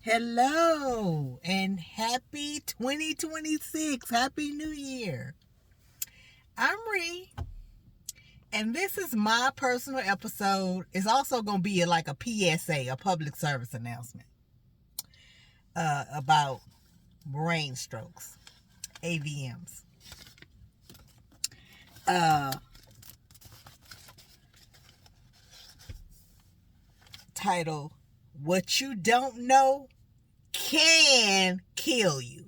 Hello and happy 2026. Happy New Year. I'm Ree, and this is my personal episode. It's also going to be like a PSA, a public service announcement, about brain strokes, AVMs. Title, What You Don't Know Can Kill You.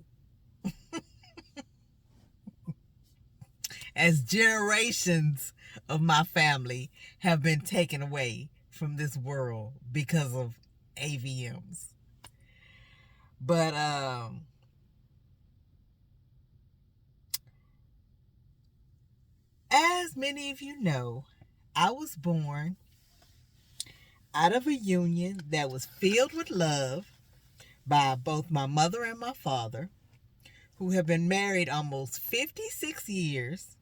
As generations of my family have been taken away from this world because of AVMs. But as many of you know, I was born out of a union that was filled with love by both my mother and my father, who have been married almost 56 years,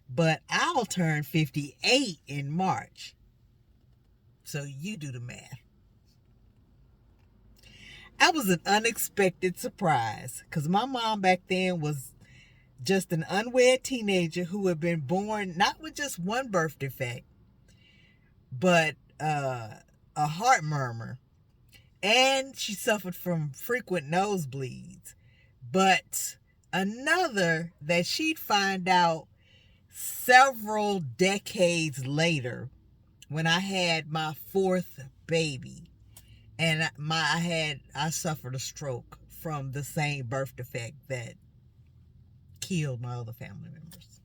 but I'll turn 58 in March. So you do the math. I was an unexpected surprise because my mom back then was just an unwed teenager who had been born not with just one birth defect, but a heart murmur, and she suffered from frequent nosebleeds, but another that she'd find out several decades later when I had my fourth baby, and I suffered a stroke from the same birth defect that killed my other family members.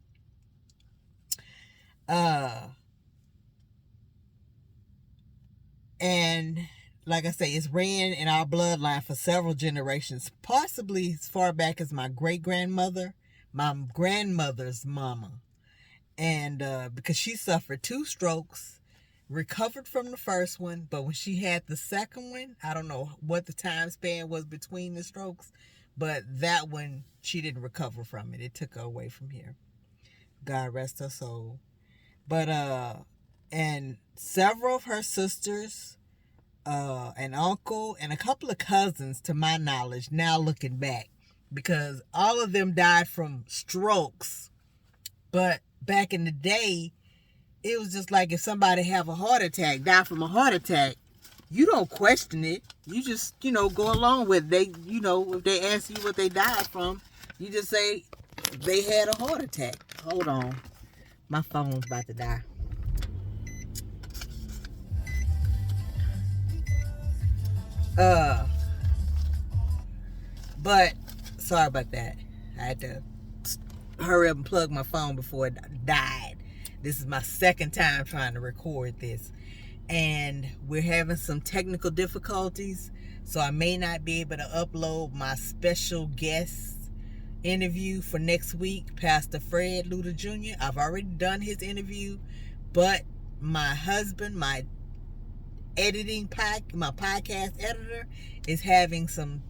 And like I say, it's ran in our bloodline for several generations, possibly as far back as my great-grandmother, my grandmother's mama. And because she suffered 2 strokes, recovered from the first one, but when she had the second one, I don't know what the time span was between the strokes, but that one, she didn't recover from it. It took her away from here. God rest her soul. But and several of her sisters, an uncle, and a couple of cousins, to my knowledge, now looking back, because all of them died from strokes. But back in the day, it was just like if somebody have a heart attack, die from a heart attack, you don't question it. You just, go along with it. If they ask you what they died from, you just say they had a heart attack. Hold on. My phone's about to die. But sorry about that. I had to hurry up and plug my phone before it died. This is my second time trying to record this, and we're having some technical difficulties, so I may not be able to upload my special guest interview for next week, Pastor Fred Luter Jr. I've already done his interview, but my husband, my podcast editor, is having some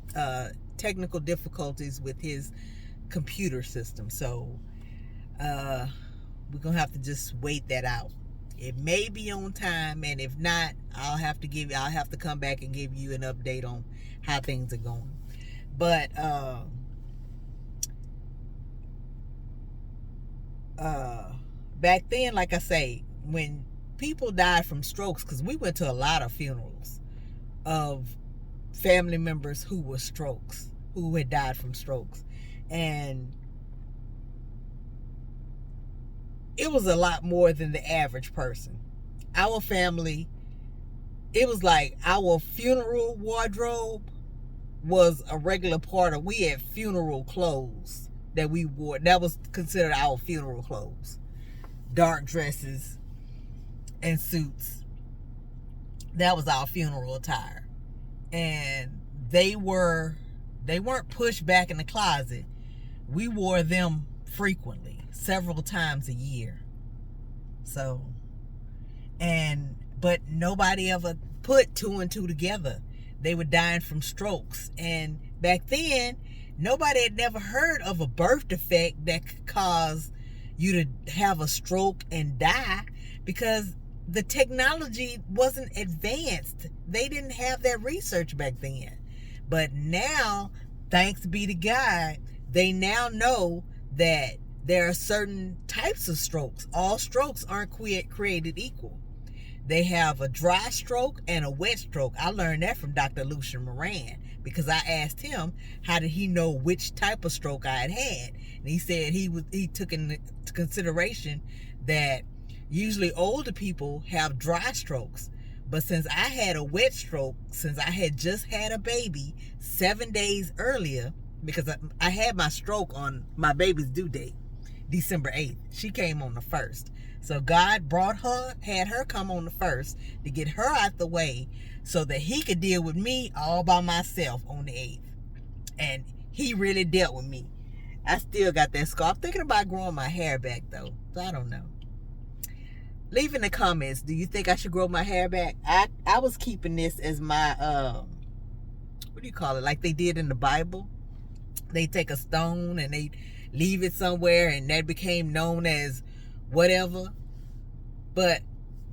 technical difficulties with his computer system, so we're gonna have to just wait that out. It may be on time, and if not, I'll have to come back and give you an update on how things are going. But back then, like I say, when people died from strokes, because we went to a lot of funerals of family members who had died from strokes, and it was a lot more than the average person. Our family, it was like our funeral wardrobe was a regular part of, we had funeral clothes that we wore. That was considered our funeral clothes. Dark dresses and suits. That was our funeral attire. And they weren't pushed back in the closet. We wore them frequently, several times a year. But nobody ever put 2 and 2 together. They were dying from strokes. And back then, nobody had never heard of a birth defect that could cause you to have a stroke and die, because the technology wasn't advanced. They didn't have that research back then. But now, thanks be to God, they now know that there are certain types of strokes. All strokes aren't created equal. They have a dry stroke and a wet stroke. I learned that from Dr. Lucian Moran, because I asked him how did he know which type of stroke I had. And he said he took into consideration that usually older people have dry strokes. But since I had a wet stroke, since I had just had a baby 7 days earlier, because I had my stroke on my baby's due date, December 8th. She came on the 1st. So God had her come on the 1st to get her out the way so that he could deal with me all by myself on the 8th. And he really dealt with me. I still got that scar. I'm thinking about growing my hair back though. So I don't know. Leave in the comments, do you think I should grow my hair back? I was keeping this as my, what do you call it? Like they did in the Bible. They take a stone and they leave it somewhere and that became known as whatever. But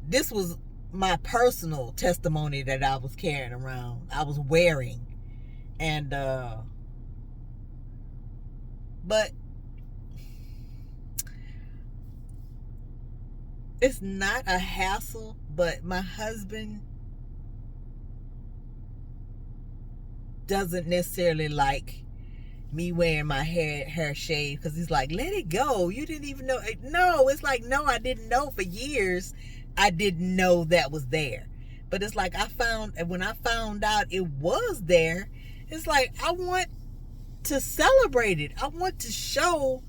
this was my personal testimony that I was carrying around. I was wearing. And, but it's not a hassle, but my husband doesn't necessarily like me wearing my hair shaved, because he's like, let it go, you didn't even know. No, it's like, no, I didn't know. For years I didn't know that was there. But it's like when I found out it was there, it's like I want to celebrate it. I want to show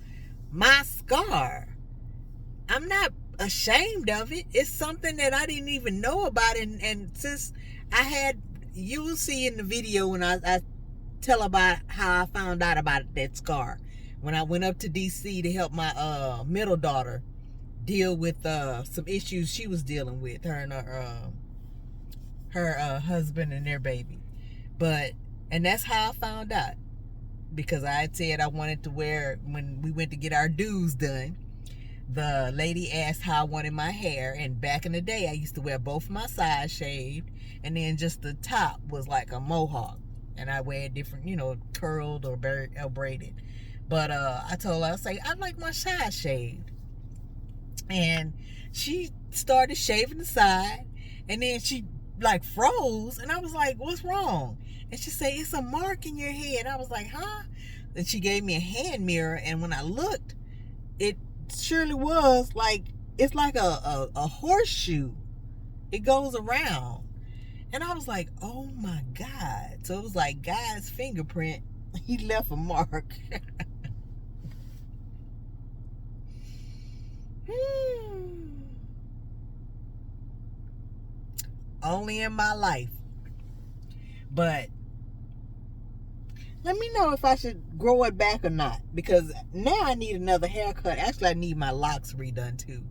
my scar. I'm not ashamed of it. It's something that I didn't even know about. And since you will see in the video when I tell about how I found out about that scar. When I went up to DC to help my middle daughter deal with some issues she was dealing with, her and her husband and their baby. And that's how I found out, because I had said I wanted to wear, when we went to get our dues done, the lady asked how I wanted my hair, and back in the day I used to wear both my sides shaved, and then just the top was like a mohawk. And I wear different, curled or braided. But I told her, I like my sides shaved. And she started shaving the side. And then she like froze. And I was like, what's wrong? And she said, it's a mark in your head. I was like, huh? Then she gave me a hand mirror. And when I looked, it surely was like, it's like a horseshoe. It goes around. And I was like, oh my God. So it was like God's fingerprint. He left a mark. Only in my life. But let me know if I should grow it back or not. Because now I need another haircut. Actually, I need my locks redone too.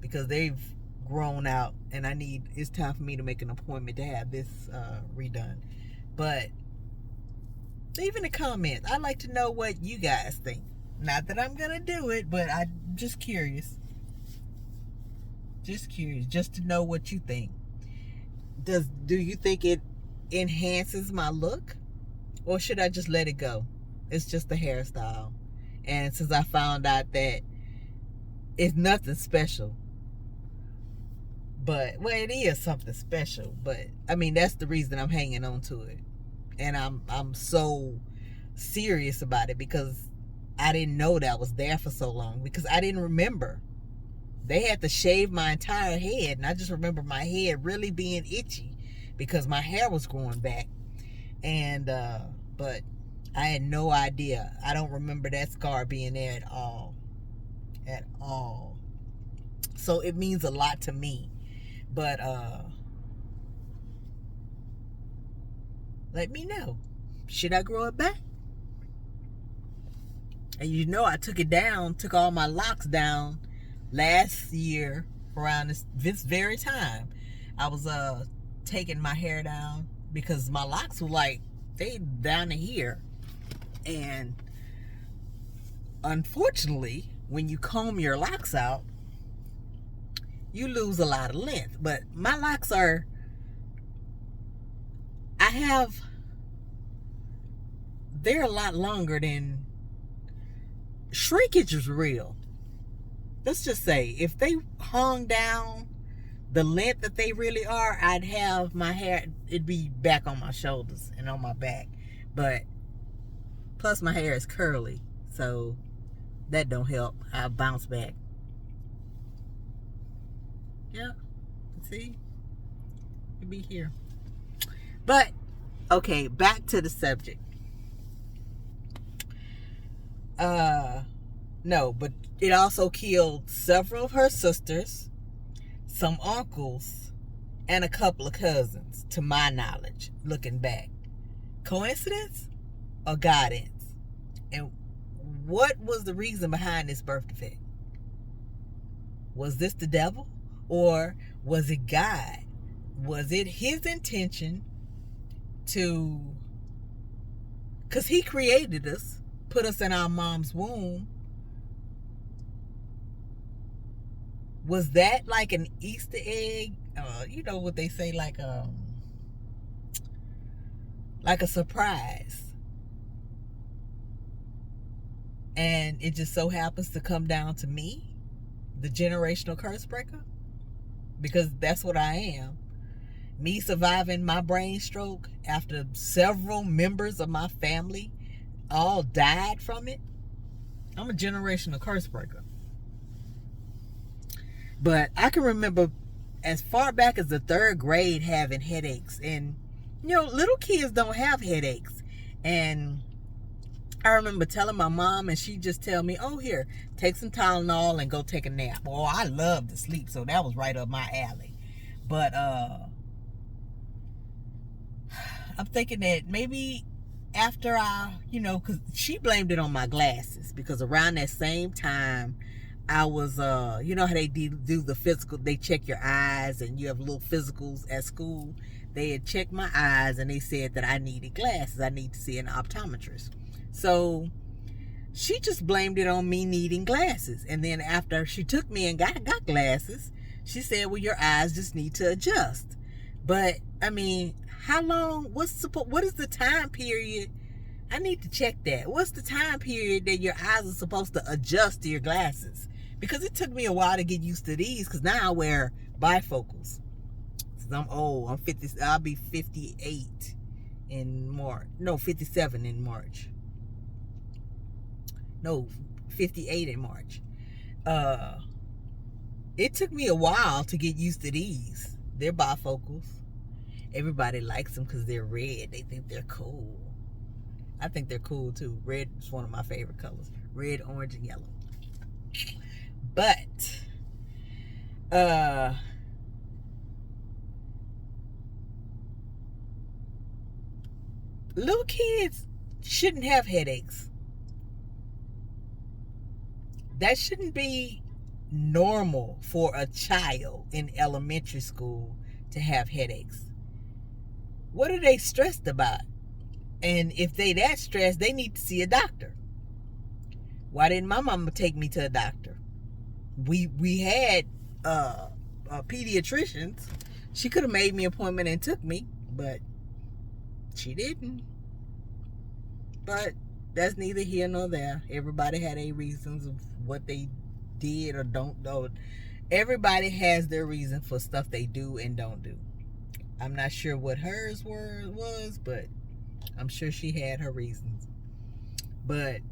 Because they've grown out, and it's time for me to make an appointment to have this redone. But leave in the comments. I'd like to know what you guys think. Not that I'm gonna do it, but I'm just curious. Just curious, just to know what you think. Do you think it enhances my look, or should I just let it go? It's just a hairstyle. And since I found out that it's nothing special, but, well, it is something special, but I mean, that's the reason I'm hanging on to it. And I'm so serious about it, because I didn't know that was there for so long, because I didn't remember. They had to shave my entire head, and I just remember my head really being itchy because my hair was growing back. And but I had no idea. I don't remember that scar being there at all. At all. So it means a lot to me. But let me know. Should I grow it back? And I took it down, took all my locks down last year around this very time. I was taking my hair down because my locks were like, they down to here. And unfortunately, when you comb your locks out, you lose a lot of length. But my locks I have they're a lot longer than shrinkage is real. Let's just say if they hung down the length that they really are, I'd have my hair, it'd be back on my shoulders and on my back. But plus my hair is curly, so that don't help. I bounce back. Yeah, see, it'd be here. But okay, back to the subject. No, but it also killed several of her sisters, some uncles, and a couple of cousins, to my knowledge, looking back. Coincidence or guidance? And what was the reason behind this birth defect? Was this the devil? Or was it God? Was it his intention to, because he created us, put us in our mom's womb? Was that like an Easter egg? You know what they say, like a surprise. And it just so happens to come down to me, the generational curse breaker, because that's what I am. Me surviving my brain stroke after several members of my family all died from it. I'm a generational curse breaker. But I can remember as far back as the 3rd grade having headaches. And, you know, little kids don't have headaches. And I remember telling my mom, and she just tell me, oh, here, take some Tylenol and go take a nap. Oh, I love to sleep, so that was right up my alley. But I'm thinking that maybe after because she blamed it on my glasses, because around that same time, I was, you know how they do the physical, they check your eyes and you have little physicals at school. They had checked my eyes and they said that I needed glasses. I need to see an optometrist. So she just blamed it on me needing glasses. And then after she took me and got glasses, she said, well, your eyes just need to adjust. But, I mean, how long, what is the time period? I need to check that. What's the time period that your eyes are supposed to adjust to your glasses? Because it took me a while to get used to these, because now I wear bifocals. I'm old. I'm 50. I'll be 58 in March. No, 57 in March. No, 58 in March. It took me a while to get used to these. They're bifocals. Everybody likes them because they're red. They think they're cool. I think they're cool too. Red is one of my favorite colors. Red, orange, and yellow. But little kids shouldn't have headaches. That shouldn't be normal for a child in elementary school to have headaches. What are they stressed about? And if they that stressed, they need to see a doctor. Why didn't my mama take me to a doctor? We had pediatricians. She could have made me an appointment and took me, but she didn't. But that's neither here nor there. Everybody had their reasons of what they did or don't do. Everybody has their reason for stuff they do and don't do. I'm not sure what hers was, but I'm sure she had her reasons. But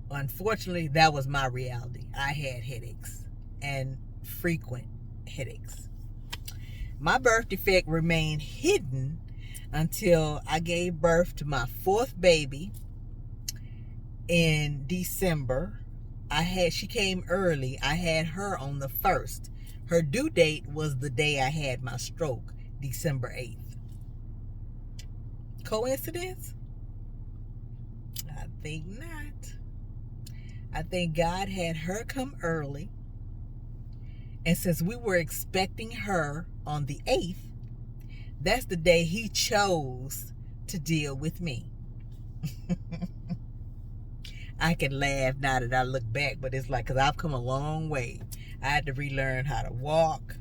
unfortunately, that was my reality. I had headaches, and frequent headaches. My birth defect remained hidden until I gave birth to my 4th baby in December. She came early. I had her on the 1st. Her due date was the day I had my stroke, December 8th. Coincidence? I think not. I think God had her come early. And since we were expecting her on the 8th, that's the day he chose to deal with me. I can laugh now that I look back, but it's like, because I've come a long way. I had to relearn how to walk,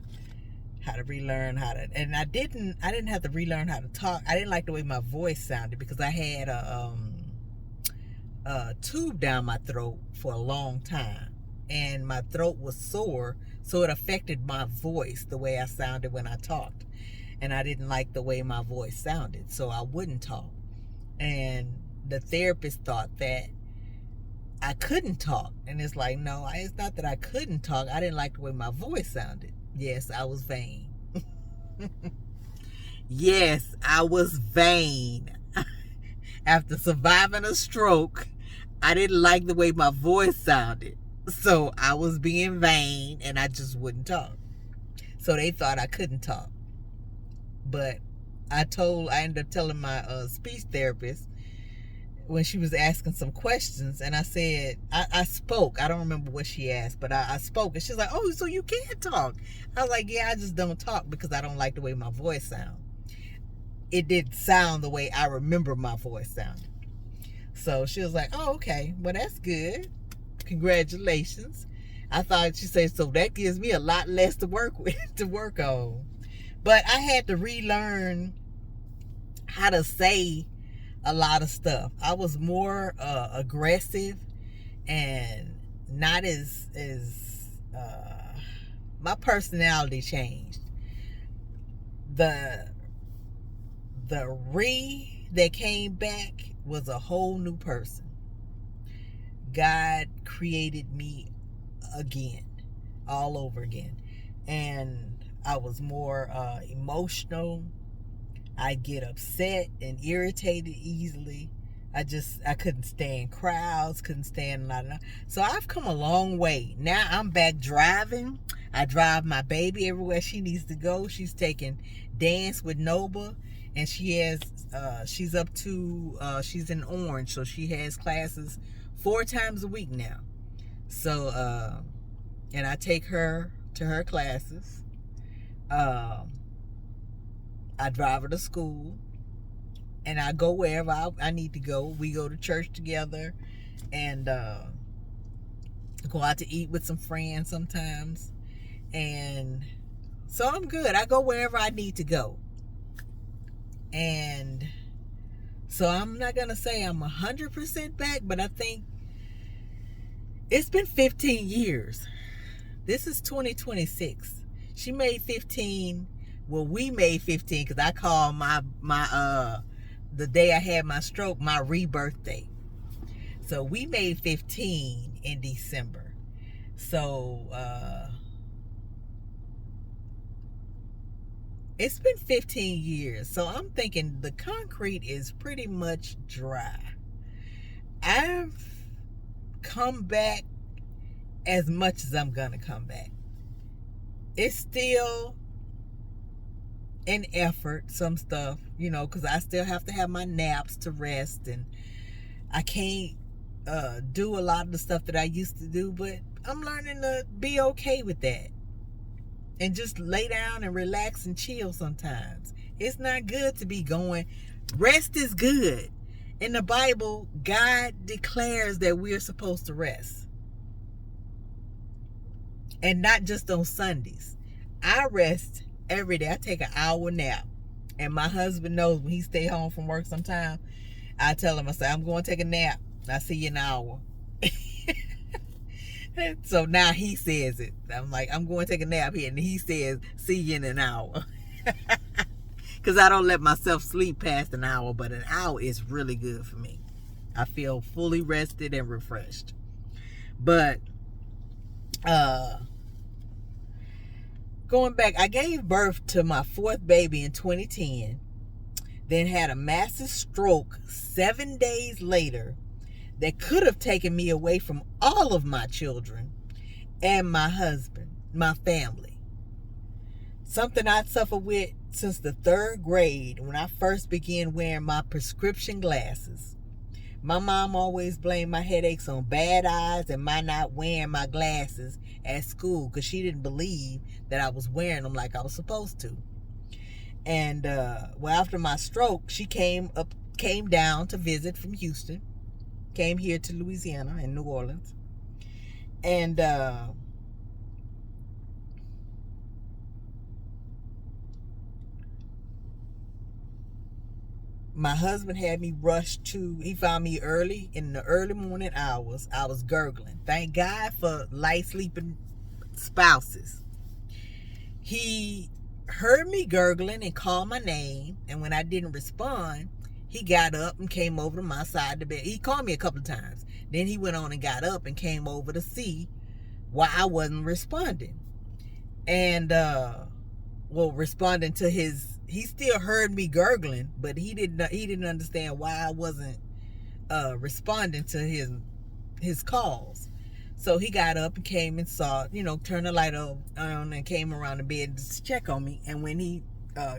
how to relearn how to, and I didn't have to relearn how to talk. I didn't like the way my voice sounded because I had a tube down my throat for a long time, and my throat was sore, so it affected my voice, the way I sounded when I talked, and I didn't like the way my voice sounded, so I wouldn't talk. And the therapist thought that I couldn't talk, and it's like, no, it's not that I couldn't talk. I didn't like the way my voice sounded. Yes, I was vain. Yes, I was vain. After surviving a stroke, I didn't like the way my voice sounded. So I was being vain, and I just wouldn't talk. So they thought I couldn't talk. But I ended up telling my speech therapist when she was asking some questions, and I said, I spoke. I don't remember what she asked, but I spoke. And she's like, oh, so you can't talk. I was like, yeah, I just don't talk because I don't like the way my voice sounds. It didn't sound the way I remember my voice sounding. So she was like, oh, okay, well, that's good. Congratulations. I thought she said, so that gives me a lot less to work with, to work on. But I had to relearn how to say a lot of stuff. I was more aggressive and not as my personality changed. The that came back was a whole new person. God created me again, all over again, and I was more emotional. I get upset and irritated easily. I couldn't stand crowds, couldn't stand a lot of. So I've come a long way. Now I'm back driving. I drive my baby everywhere she needs to go. She's taking dance with Noba, and she's in Orange, so she has classes 4 times a week now. So and I take her to her classes. I drive her to school, and I go wherever I need to go. We go to church together, and go out to eat with some friends sometimes. And so I'm good. I go wherever I need to go. And so I'm not going to say I'm 100% back, but I think it's been 15 years. This is 2026. She made 15. Well, we made 15 because I call my the day I had my stroke my rebirth day. So we made 15 in December. So it's been 15 years. So I'm thinking the concrete is pretty much dry. I've come back as much as I'm gonna come back. It's still an effort, some stuff, because I still have to have my naps to rest, and I can't do a lot of the stuff that I used to do, but I'm learning to be okay with that and just lay down and relax and chill sometimes. It's not good to be going. Rest is good. In the Bible, God declares that we're supposed to rest, and not just on Sundays. I rest every day. I take an hour nap, and my husband knows when he stay home from work sometime, I tell him, I say, I'm going to take a nap. I see you in an hour. So now he says it. I'm like, I'm going to take a nap here, and he says, see you in an hour. Because I don't let myself sleep past an hour, but an hour is really good for me. I feel fully rested and refreshed. But going back, I gave birth to my 4th baby in 2010, then had a massive stroke 7 days later that could have taken me away from all of my children and my husband, my family. Something I suffered with since the 3rd grade when I first began wearing my prescription glasses. My mom always blamed my headaches on bad eyes and my not wearing my glasses at school because she didn't believe that I was wearing them like I was supposed to. And well, after my stroke, she came down to visit from Houston, came here to Louisiana and New Orleans, and my husband had me rushed to, he found me early, in the early morning hours. I was gurgling. Thank God for light sleeping spouses. He heard me gurgling and called my name, and when I didn't respond, he got up and came over to my side of the bed. He called me a couple of times. Then he went on and got up and came over to see why I wasn't responding. And, responding to his, he still heard me gurgling, but he didn't understand why I wasn't responding to his calls. So he got up and came and saw, turned the light on and came around the bed to check on me. And when he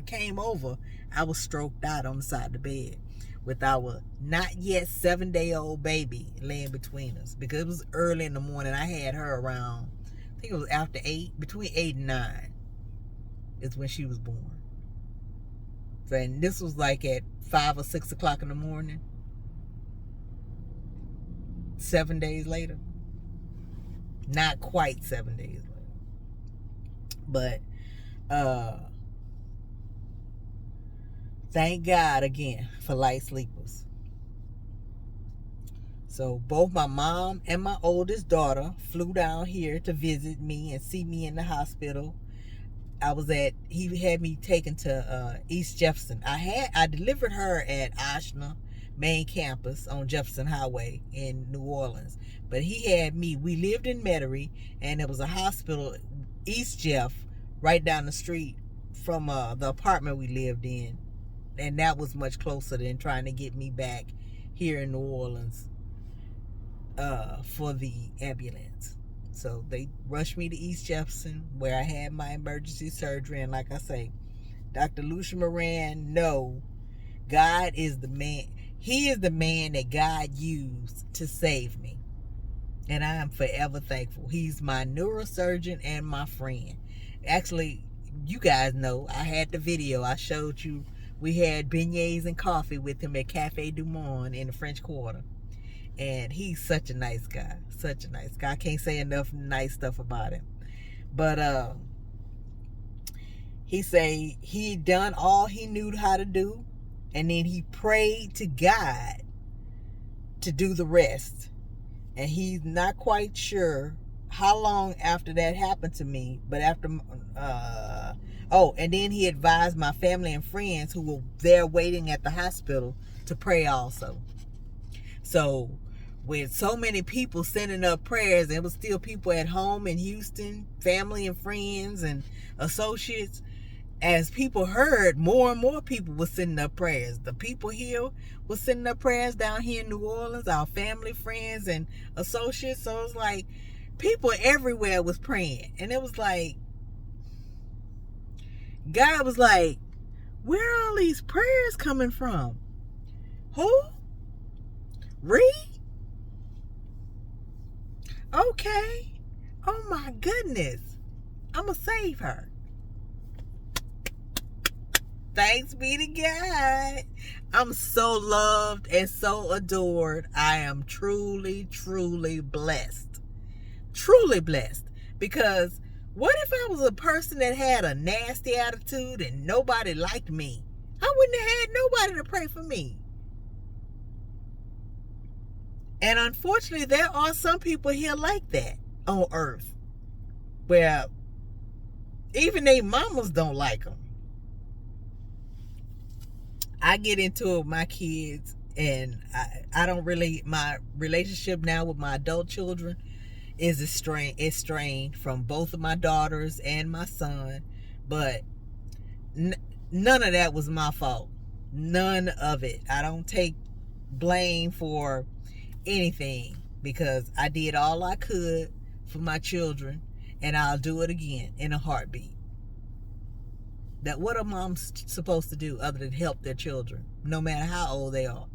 came over, I was stroked out on the side of the bed with our not yet 7-day-old baby laying between us, because it was early in the morning. I had her around, I think it was after 8, between 8 and 9 is when she was born. So, and this was like at 5 or 6 o'clock in the morning, 7 days later. Not quite 7 days later. But thank God again for light sleepers. So both my mom and my oldest daughter flew down here to visit me and see me in the hospital. He had me taken to East Jefferson. I delivered her at Oshner main campus on Jefferson Highway in New Orleans. But he had me, we lived in Metairie, and there was a hospital, East Jeff, right down the street from the apartment we lived in. And that was much closer than trying to get me back here in New Orleans for the ambulance. So they rushed me to East Jefferson, where I had my emergency surgery. And like I say, Dr. Lucia Moran, no, God is the man. He is the man that God used to save me. And I am forever thankful. He's my neurosurgeon and my friend. Actually, you guys know, I had the video I showed you. We had beignets and coffee with him at Cafe Du Monde in the French Quarter. And he's such a nice guy. Such a nice guy. I can't say enough nice stuff about him. But he say he done all he knew how to do. And then he prayed to God to do the rest. And he's not quite sure how long after that happened to me. But after, and then he advised my family and friends who were there waiting at the hospital to pray also. So with so many people sending up prayers, there was still people at home in Houston, family and friends and associates. As people heard, more and more people were sending up prayers. The people here were sending up prayers down here in New Orleans, our family, friends, and associates. So it was like people everywhere was praying. And it was like, God was like, where are all these prayers coming from? Who? Ree? Okay. Oh my goodness. I'm going to save her. Thanks be to God. I'm so loved and so adored. I am truly, truly blessed. Truly blessed. Because what if I was a person that had a nasty attitude and nobody liked me? I wouldn't have had nobody to pray for me. And unfortunately, there are some people here like that on earth, where even their mamas don't like them. I get into it with my kids, and I don't really, my relationship now with my adult children is estranged from both of my daughters and my son. But none of that was my fault. None of it. I don't take blame for anything, because I did all I could for my children, and I'll do it again in a heartbeat. That what are moms supposed to do other than help their children, no matter how old they are?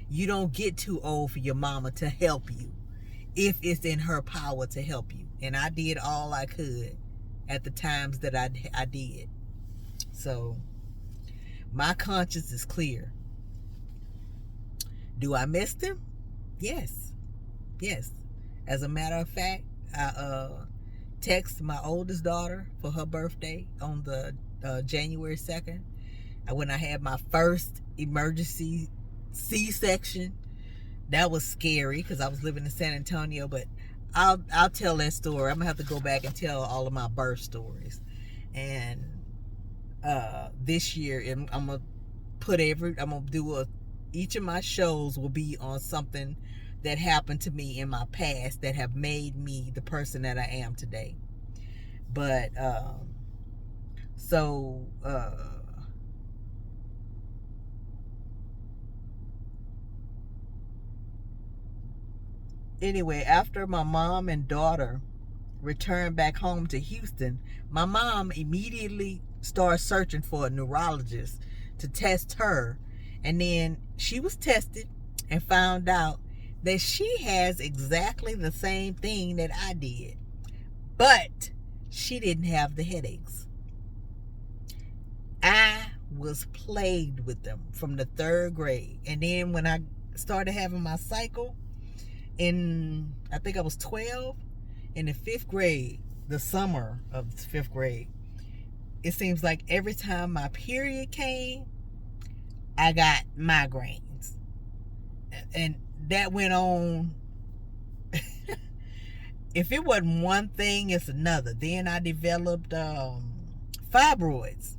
You don't get too old for your mama to help you if it's in her power to help you. And I did all I could at the times that I did. So my conscience is clear. Do I miss them? Yes. Yes. As a matter of fact, I text my oldest daughter for her birthday on the January 2nd. When I had my first emergency C-section, that was scary because I was living in San Antonio, but I'll tell that story. I'm gonna have to go back and tell all of my birth stories. And this year I'm gonna do each of my shows will be on something that happened to me in my past that have made me the person that I am today. But anyway, after my mom and daughter returned back home to Houston, my mom immediately started searching for a neurologist to test her. And then she was tested and found out that she has exactly the same thing that I did. But she didn't have the headaches. I was plagued with them from the 3rd grade. And then when I started having my cycle, I think I was 12, in the 5th grade, the summer of the 5th grade, it seems like every time my period came, I got migraines. And that went on. If it wasn't one thing, it's another. Then I developed fibroids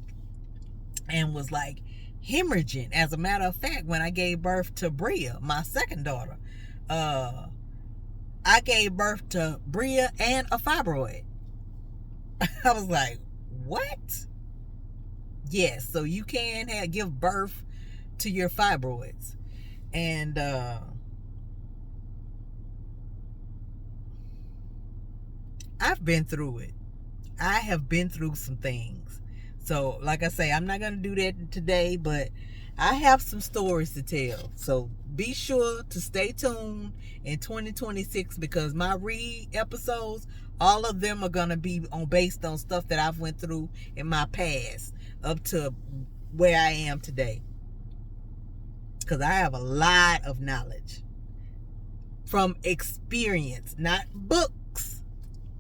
and was like hemorrhaging. As a matter of fact, when I gave birth to Bria, my second daughter, I gave birth to Bria and a fibroid. I was like, what? Yes, so you can give birth to your fibroids. And I've been through it. I have been through some things. So, like I say, I'm not going to do that today, but I have some stories to tell. So, be sure to stay tuned in 2026 because my episodes, all of them are going to be based on stuff that I've went through in my past up to where I am today. Because I have a lot of knowledge from experience, not books.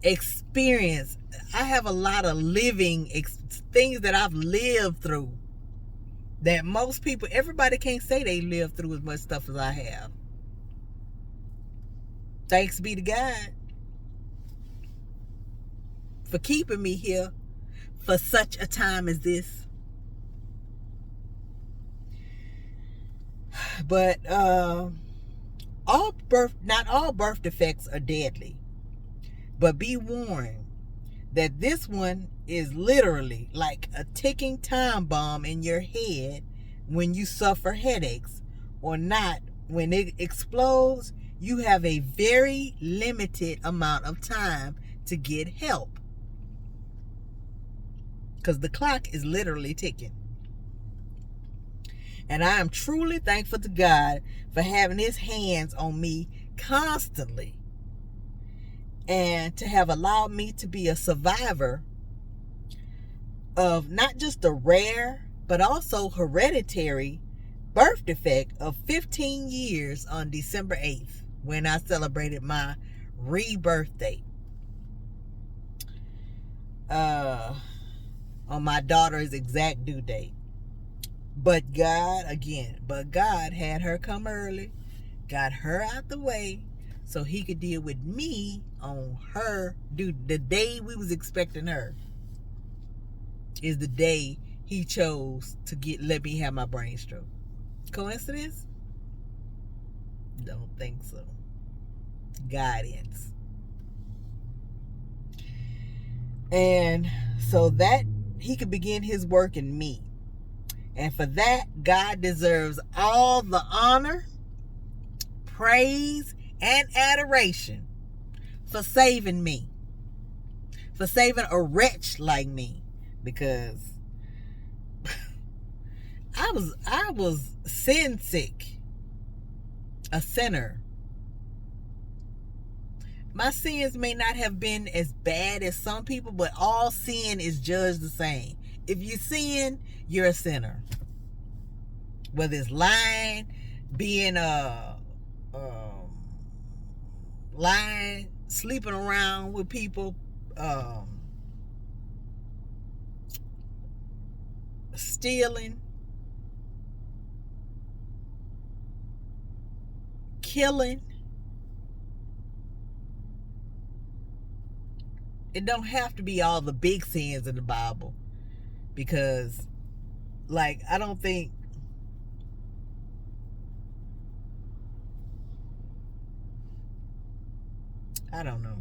Experience. I have a lot of living things that I've lived through that most people, everybody can't say they lived through as much stuff as I have. Thanks be to God for keeping me here for such a time as this. But not all birth defects are deadly. But be warned that this one is literally like a ticking time bomb in your head when you suffer headaches, or not. When it explodes, you have a very limited amount of time to get help because the clock is literally ticking. And I am truly thankful to God for having his hands on me constantly and to have allowed me to be a survivor of not just a rare but also hereditary birth defect of 15 years on December 8th when I celebrated my rebirth date on my daughter's exact due date. But God had her come early, got her out the way so he could deal with me on her due. The day we was expecting her is the day he chose to let me have my brain stroke. Coincidence? Don't think so. Guidance. And so that he could begin his work in me. And for that, God deserves all the honor, praise, and adoration for saving me. For saving a wretch like me. Because I was sin sick. A sinner. My sins may not have been as bad as some people, but all sin is judged the same. If you sin, you're a sinner. Whether it's lying, being lying, sleeping around with people, stealing, killing. It don't have to be all the big sins in the Bible, because, like, I don't know.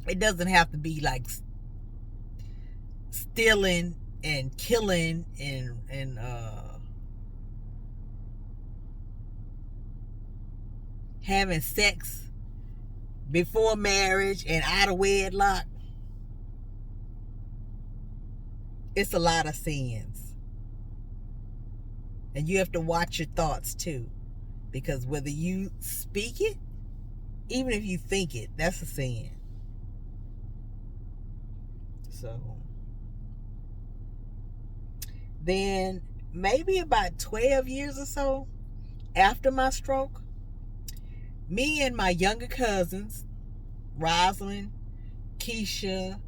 It doesn't have to be like stealing and killing and having sex before marriage and out of wedlock. It's a lot of sins. And you have to watch your thoughts too. Because whether you speak it, even if you think it, that's a sin. So then maybe about 12 years or so after my stroke, me and my younger cousins, Rosalind, Keshia,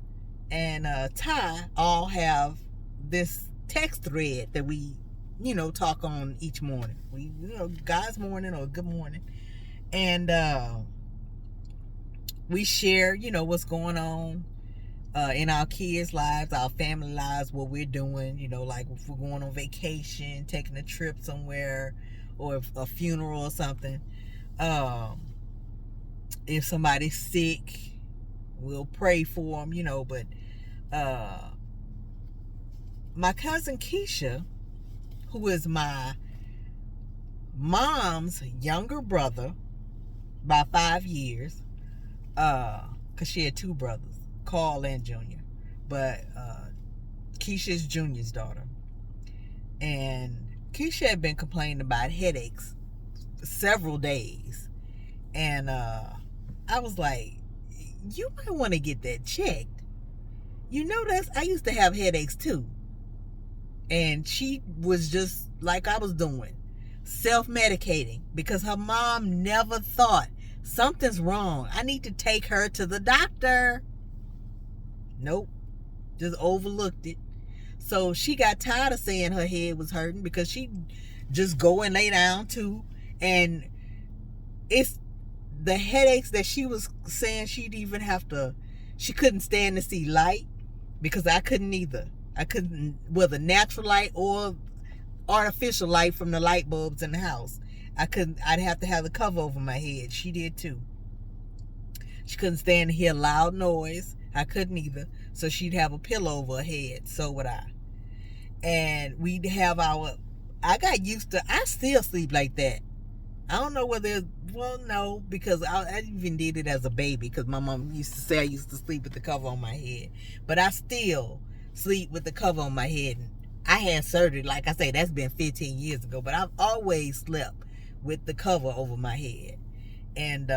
and Ty, all have this text thread that we, talk on each morning. We, God's morning or good morning. And we share, what's going on in our kids' lives, our family lives, what we're doing, like if we're going on vacation, taking a trip somewhere, or a funeral or something. If somebody's sick, we'll pray for them, but my cousin Keshia, who is my mom's younger brother by 5 years, because she had two brothers, Carl and Junior, but Keshia's Junior's daughter. And Keshia had been complaining about headaches for several days, and I was like, you might want to get that checked. I used to have headaches too. And she was just like I was doing, self-medicating, because her mom never thought, something's wrong, I need to take her to the doctor. Nope, just overlooked it. So she got tired of saying her head was hurting, because she just go and lay down too. And it's the headaches that she was saying she couldn't stand to see light, because I couldn't either. I couldn't, whether natural light or artificial light from the light bulbs in the house. I'd have to have the cover over my head. She did too. She couldn't stand to hear loud noise. I couldn't either. So she'd have a pillow over her head. So would I. And we'd have I got used to, I still sleep like that. I don't know whether, no, because I even did it as a baby, because my mom used to say I used to sleep with the cover on my head. But I still sleep with the cover on my head. I had surgery, like I say, that's been 15 years ago, but I've always slept with the cover over my head. And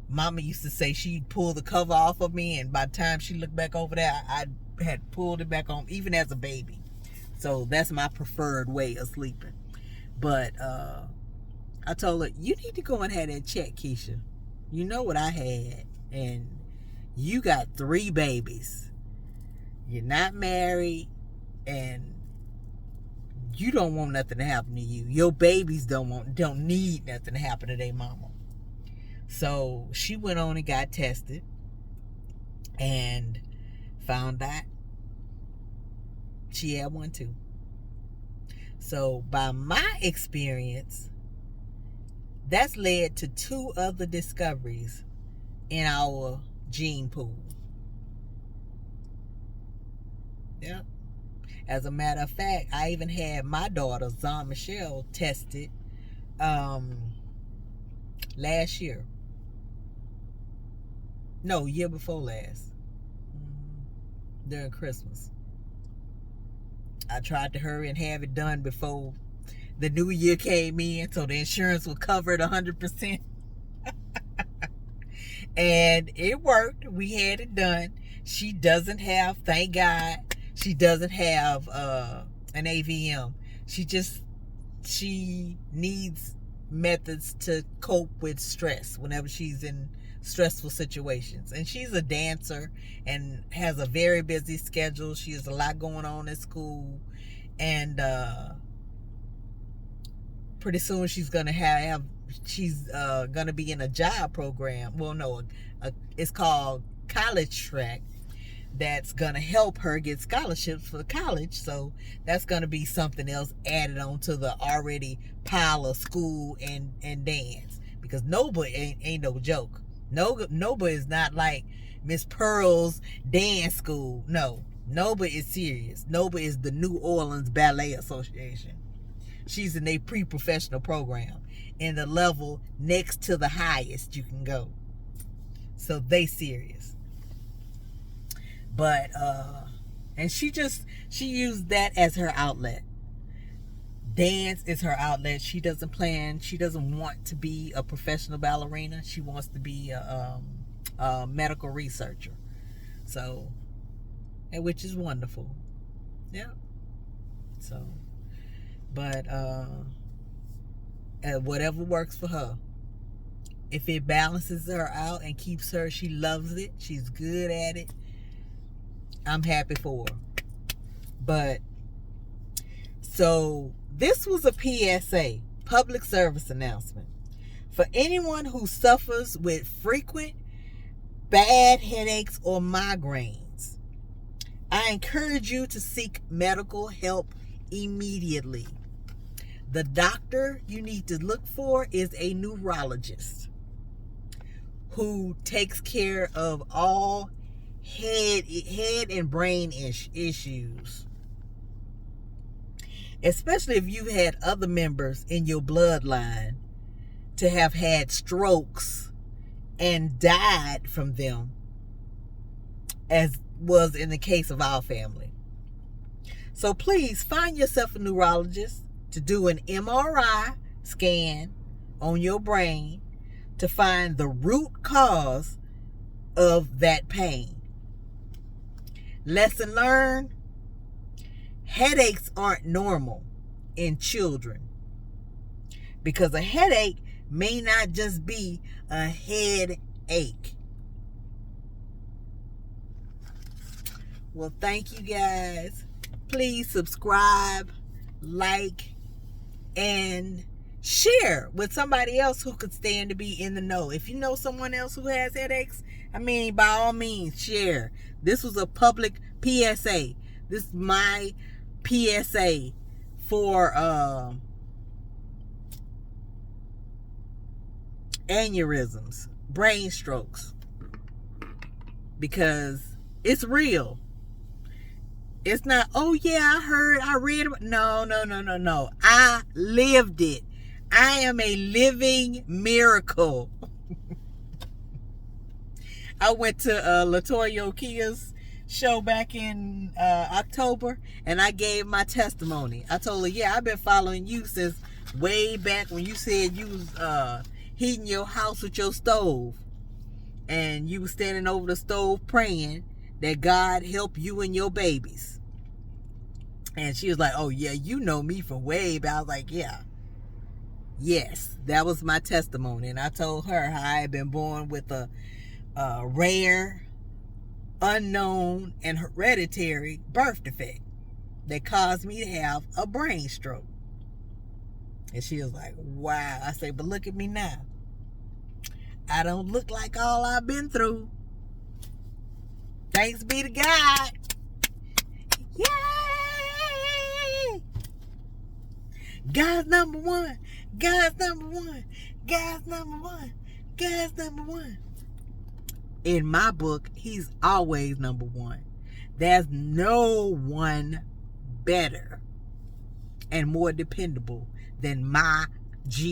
Mama used to say she'd pull the cover off of me, and by the time she looked back over there, I had pulled it back on, even as a baby. So that's my preferred way of sleeping. But I told her, you need to go and have that check, Keshia. You know what I had, and you got 3 babies. You're not married, and you don't want nothing to happen to you. Your babies don't need nothing to happen to their mama. So she went on and got tested and found out she had one too. So by my experience, that's led to 2 other discoveries in our gene pool. Yeah. As a matter of fact, I even had my daughter, Zon Michelle, tested last year. No, year before last. During Christmas. I tried to hurry and have it done before the new year came in, so the insurance would cover it 100%. And it worked. We had it done. She doesn't have, thank God, she doesn't have an AVM. She needs methods to cope with stress whenever she's in stressful situations. And she's a dancer and has a very busy schedule. She has a lot going on at school. And pretty soon she's gonna be in a job program. Well, no, it's called College Track. That's gonna help her get scholarships for college. So that's gonna be something else added on to the already pile of school and dance. Because NOBA ain't no joke. NOBA is not like Miss Pearl's dance school. No, NOBA is serious. NOBA is the New Orleans Ballet Association. She's in a pre-professional program in the level next to the highest you can go. So they serious. But and she used that as her outlet. Dance is her outlet. She doesn't want to be a professional ballerina. She wants to be a medical researcher. So, and which is wonderful. Yeah. So, but whatever works for her. If it balances her out and keeps her, she loves it, she's good at it, I'm happy for her. But so this was a PSA, public service announcement, for anyone who suffers with frequent bad headaches or migraines. I encourage you to seek medical help immediately. The doctor you need to look for is a neurologist who takes care of all head and brain issues. Especially if you've had other members in your bloodline to have had strokes and died from them, as was in the case of our family. So please find yourself a neurologist to do an MRI scan on your brain to find the root cause of that pain. Lesson learned: headaches aren't normal in children, because a headache may not just be a headache. Well, thank you guys. Please subscribe, like, and share with somebody else who could stand to be in the know. If you know someone else who has headaches, by all means, share. This was a public PSA. This is my PSA for aneurysms, brain strokes, because it's real. It's not, oh yeah, I read. No. I lived it. I am a living miracle. I went to LaToya Kia's show back in October, and I gave my testimony. I told her, yeah, I've been following you since way back when you said you was heating your house with your stove, and you was standing over the stove praying that God help you and your babies. And she was like, oh yeah, you know me from way back. I was like, yeah. Yes, that was my testimony. And I told her how I had been born with a rare, unknown, and hereditary birth defect that caused me to have a brain stroke. And she was like, wow. I say, but look at me now. I don't look like all I've been through. Thanks be to God. Yay! God's number one. God's number one. God's number one. God's number one. In my book, he's always number one. There's no one better and more dependable than my G.